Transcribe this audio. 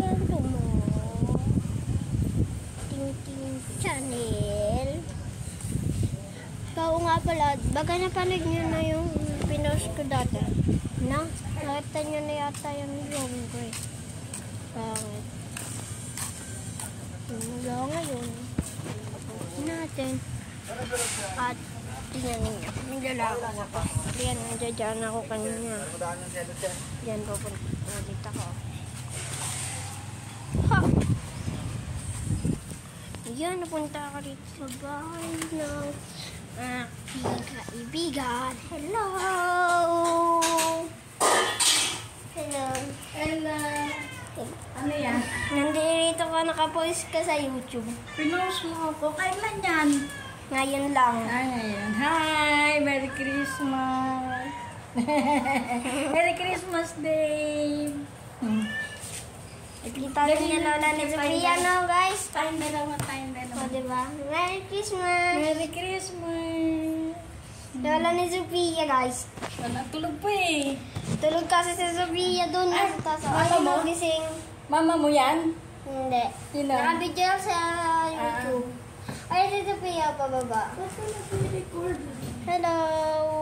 kwento mo. Ting Channel. Oo nga pala, baka napanood nyo na yung pinost ko dati. No? Nakita nyo na yata yung longre. Pangit. Wala ngayon. Natin. At tingnan ninyo. Naglalako ako. Yan, nandiyan ako kanina. Yan, pupunta ulit ako. Ha! Yan, napunta ako dito sa bahay ng aking kaibigan. Hello! Hello! Hello! Ano yan? Nandito ka, nakapost ka sa YouTube. Pinost mo ako. Kailan yan? Ngayon lang. Ngayon. Hi! Merry Christmas! Merry Christmas Day! Nakita rin niya Lola ni Sophia, no guys? Tayong dalawa. O, diba? Merry Christmas! Merry Christmas! Lola ni Sophia, guys. Wala, tulog po eh. Tulog kasi si Sophia doon. Ay, Ay, mama mo? gising. Mama mo yan? Hindi. Sino? Nakabidyo sa YouTube. Ay, si Sophia pababa. Basta na record. Hello!